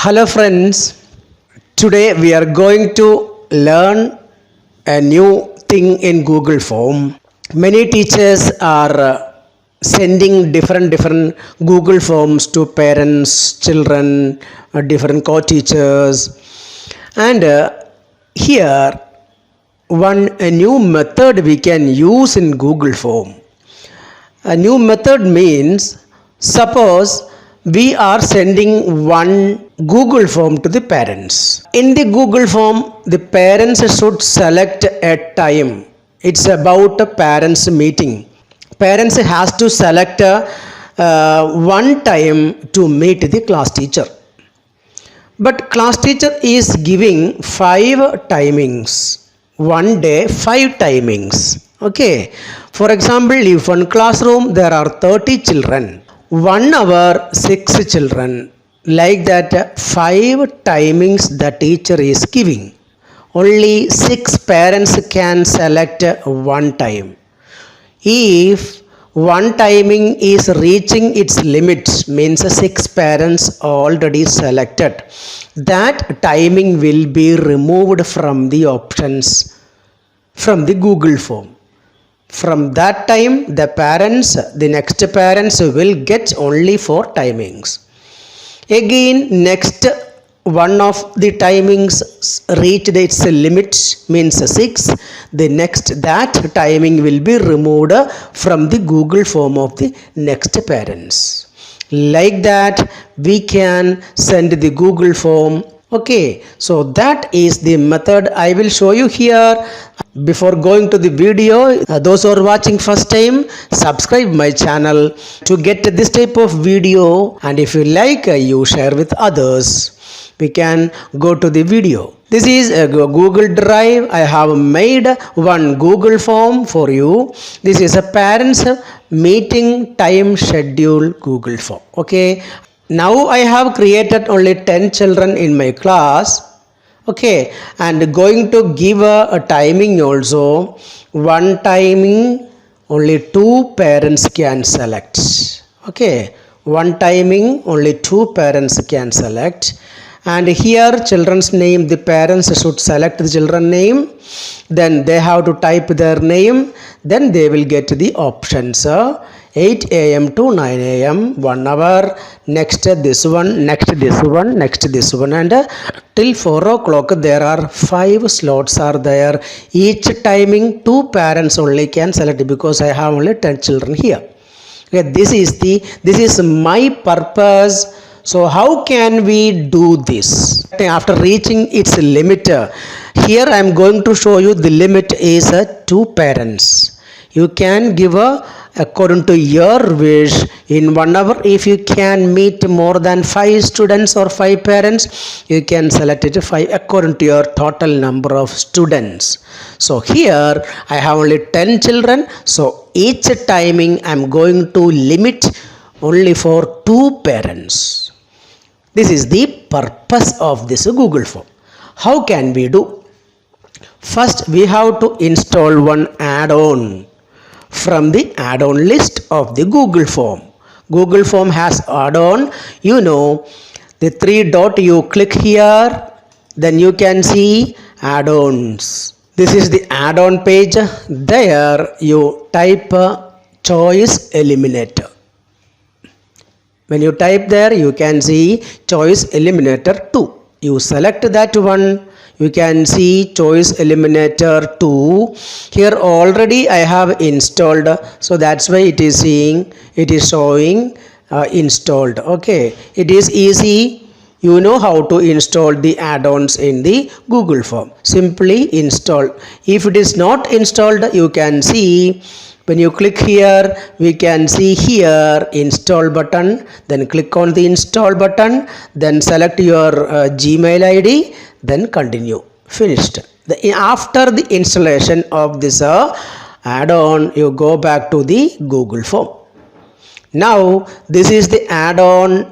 Hello friends, today we are going to learn a new thing in Google Form. Many teachers are sending different Google Forms to parents, children, different co-teachers, and here a new method we can use in Google Form. A new method means suppose we are sending one Google form to the parents. In the Google form, the parents should select a time. It's about a parents meeting. Parents has to select one time to meet the class teacher. But class teacher is giving 5 timings. One day 5 timings. Okay. For example, if one classroom there are 30 children, 1 hour 6 children, like that 5 timings the teacher is giving. Only 6 parents can select one time. If one timing is reaching its limits, means 6 parents already selected, that timing will be removed from the options from the Google form. From that time, the next parents will get only 4 timings. Again, next one of the timings reached its limit, means 6. The next that timing will be removed from the Google form of the next parents. Like that, we can send the Google form. Okay, so that is the method I will show you here. Before going to the video, those who are watching first time, subscribe my channel to get this type of video, and if you like, you share with others. We can go to the video. This is a Google Drive. I have made one Google form for you. This is a parents meeting time schedule Google form. Okay, now I have created only 10 children in my class. Okay, and going to give a timing also. One timing only 2 parents can select. Okay, one timing only 2 parents can select. And here children's name, the parents should select the children name, then they have to type their name, then they will get the options 8 a.m. to 9 a.m. 1 hour, next this one, next this one, next this one, and till 4 o'clock there are 5 slots are there. Each timing 2 parents only can select because I have only 10 children here. Okay, this is my purpose. So how can we do this? After reaching its limit, here I am going to show you the limit is 2 parents. You can give according to your wish in 1 hour. If you can meet more than 5 students or 5 parents, you can select it 5 according to your total number of students. So here I have only 10 children. So each timing I am going to limit only for 2 parents. This is the purpose of this Google form. How can we do? First, we have to install one add-on from the add-on list of the Google form. Google form has add-on. You know, the 3 dot you click here, then you can see add-ons. This is the add-on page. There you type choice eliminator. When you type there, you can see choice eliminator 2. You select that one. You can see choice eliminator 2. Here already I have installed. So that's why it is showing installed. Okay. It is easy. You know how to install the add-ons in the Google form. Simply install. If it is not installed, you can see. When you click here, we can see here install button, then click on the install button, then select your Gmail ID, then continue. Finished. After the installation of this add-on, you go back to the Google form. Now this is the add-on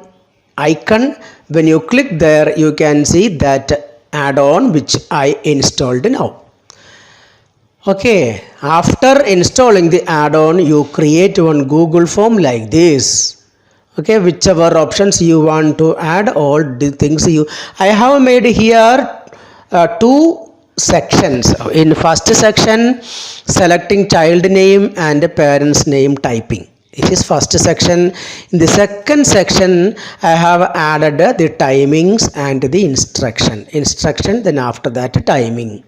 icon. When you click there, you can see that add-on which I installed now. Okay, after installing the add-on, you create one Google form like this. Okay, whichever options you want to add, all the things I have made here two sections. In first section, selecting child name and parents name typing. It is first section. In the second section, I have added the timings and the instruction, then after that timing.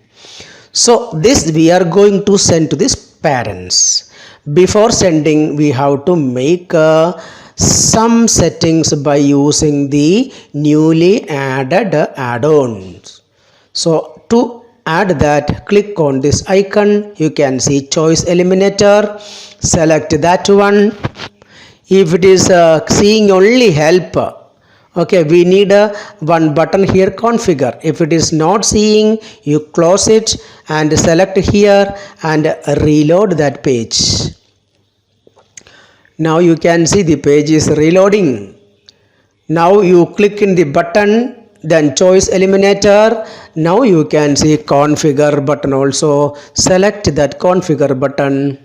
So this we are going to send to these parents. Before sending, we have to make some settings by using the newly added add-ons. So to add that, click on this icon. You can see choice eliminator. Select that one. If it is seeing only help, okay, we need one button here, configure. If it is not seeing, you close it and select here and reload that page. Now you can see the page is reloading. Now you click in the button, then choice eliminator. Now you can see configure button also. Select that configure button.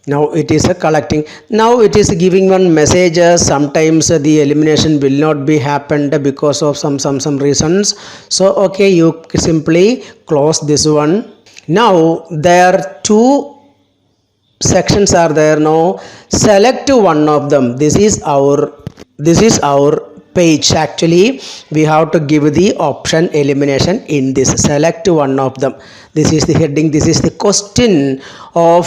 Now it is collecting. Now it is giving one message. Sometimes the elimination will not be happened because of some reasons. So okay, you simply close this one. Now there are two sections are there. Now select one of them. This is our page. Actually, we have to give the option elimination in this. Select one of them. This is the heading. This is the question of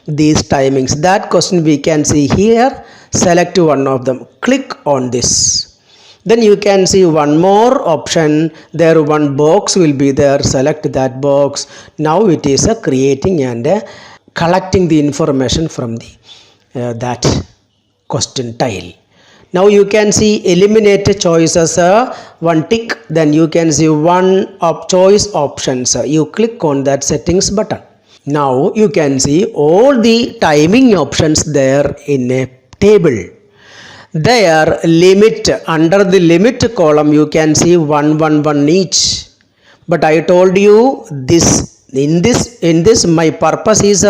these timings. That question we can see here. Select one of them. Click on this. Then you can see one more option. There one box will be there. Select that box. Now it is creating and collecting the information from the that question tile. Now you can see eliminate choices, one tick. Then you can see one of choice options. You click on that settings button. Now you can see all the timing options there in a table. There limit, under the limit column you can see 1 each. But I told you this in this my purpose is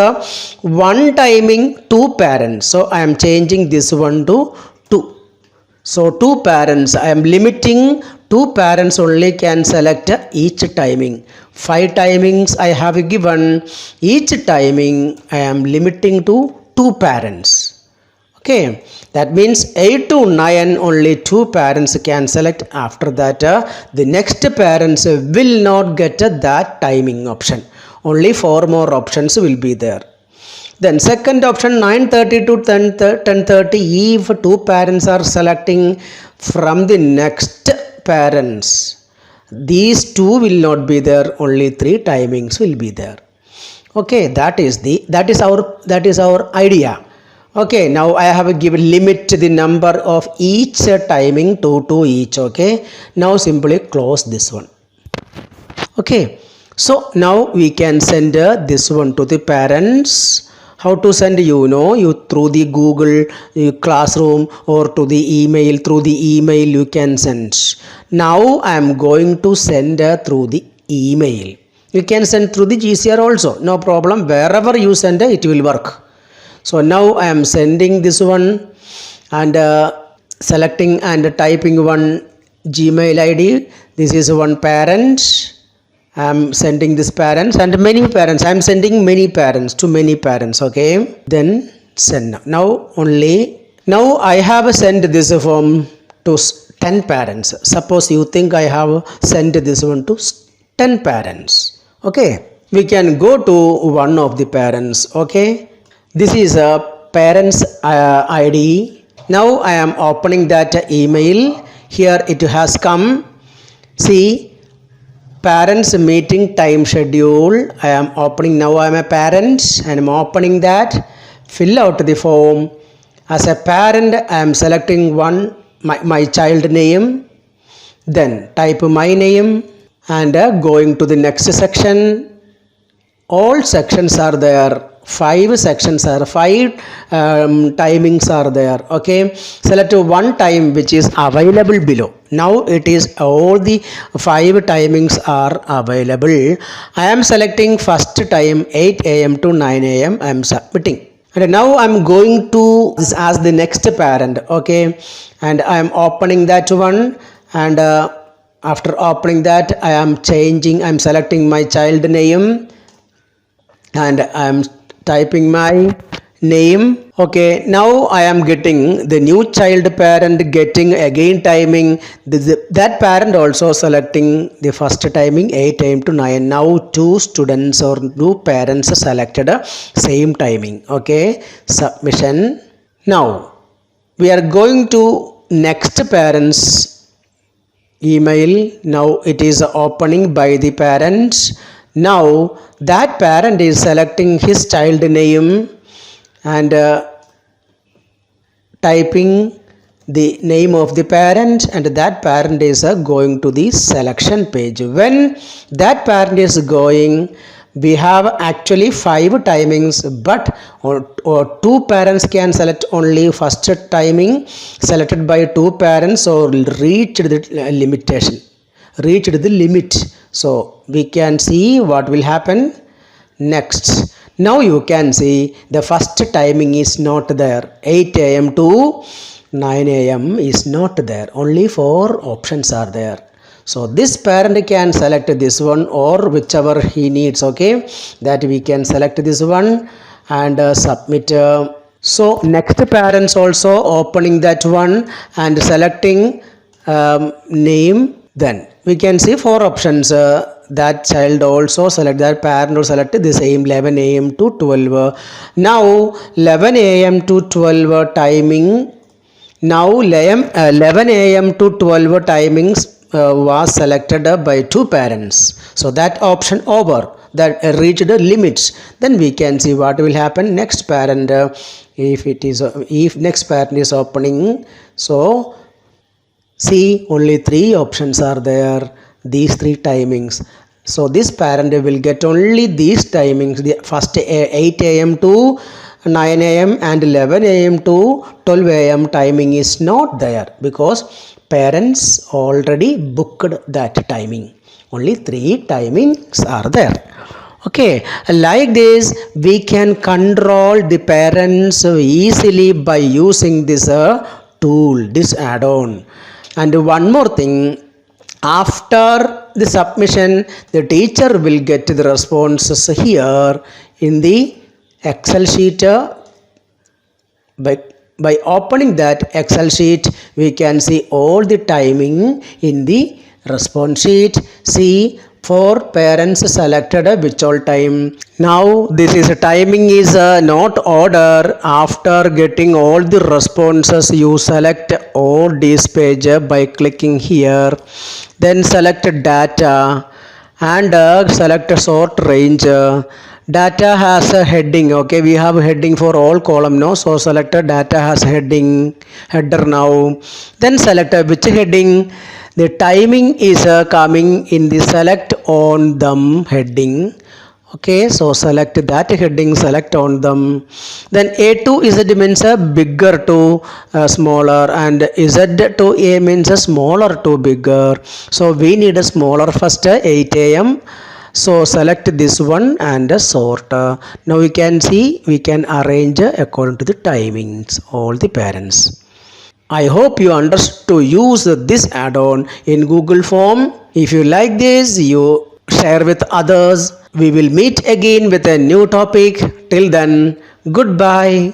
one timing, two parents. So I am changing this one to 2. So 2 parents, I am limiting 2 parents only can select each timing. 5 timings I have given. Each timing I am limiting to 2 parents. Okay, that means 8 to 9 only 2 parents can select. After that the next parents will not get that timing option. Only 4 more options will be there. Then second option 9:30 to 10:30. If 2 parents are selecting from the next parents, these 2 will not be there. Only 3 timings will be there. Okay, that is our idea. Okay, now I have given limit the number of each timing to each. Okay, now simply close this one. Okay, so now we can send this one to the parents. How to send? You through the Google Classroom or to the email. Through the email you can send. Now I am going to send through the email. You can send through the GCR also, no problem. Wherever you send it will work. So now I am sending this one and selecting and typing one Gmail ID. This is one parent. I am sending this parents and many parents. I am sending many parents to many parents. Okay, then send. Now I have sent this form to 10 parents. Suppose you think I have sent this one to 10 parents. Okay, we can go to one of the parents. Okay, this is a parents ID. Now I am opening that email. Here it has come. See, parents meeting time schedule. I am opening. Now I am a parent and I am opening that. Fill out the form. As a parent I am selecting my child name, then type my name and going to the next section. All sections are there. 5 sections are 5 timings are there. Okay, select one time which is available below. Now it is all the 5 timings are available. I am selecting first time 8 a.m. to 9 a.m. I am submitting And now I'm going to this as the next parent, okay, and I'm opening that one, and after opening that I'm selecting my child name, and I'm typing my name. Okay, now I am getting the new child parent getting again timing. That parent also selecting the first timing 8 a.m. to 9. Now two students or two parents selected same timing. Okay, submission. Now we are going to next parents email. Now it is opening by the parents. Now that parent is selecting his child name and typing the name of the parent, and that parent is going to the selection page. When that parent is going, we have actually 5 timings, but or 2 parents can select only first timing selected by 2 parents or reached the limitation, reached the limit. So we can see what will happen next. Now you can see the first timing is not there. 8 a.m. to 9 a.m. is not there. Only 4 options are there. So this parent can select this one or whichever he needs. Okay, that we can select this one and submit. So next parents also opening that one and selecting name. Then we can see 4 options. That child also select, that parent will select the same 11 a.m. to 12. Now 11 a.m. to 12 timing. Now 11 a.m. to 12 timings was selected by 2 parents. So that option over, that reached the limits. Then we can see what will happen next parent. If next parent is opening, so see only 3 options are there, these 3 timings. So this parent will get only these timings, the first 8 a.m. to 9 a.m. and 11 a.m. to 12 a.m. timing is not there because parents already booked that timing. Only 3 timings are there. Okay, like this we can control the parents easily by using this tool, this add-on. And one more thing, after the submission, the teacher will get the responses here in the Excel sheet. By opening that Excel sheet, we can see all the timing in the response sheet. See, 4 parents selected which all time. Now this is timing is not order. After getting all the responses, you select all this page by clicking here. Then select data and select sort range. Data has a heading. Okay, we have a heading for all column now, so select data has heading, header. Now then select which heading. The timing is coming in the select on them heading. Okay, so select that heading, select on them. Then A to Z means bigger to smaller, and Z to A means smaller to bigger. So we need a smaller first, 8 a.m. So select this one and sort. Now we can see we can arrange according to the timings all the parents. I hope you understood to use this add-on in Google Form. If you like this, you share with others. We will meet again with a new topic. Till then, goodbye.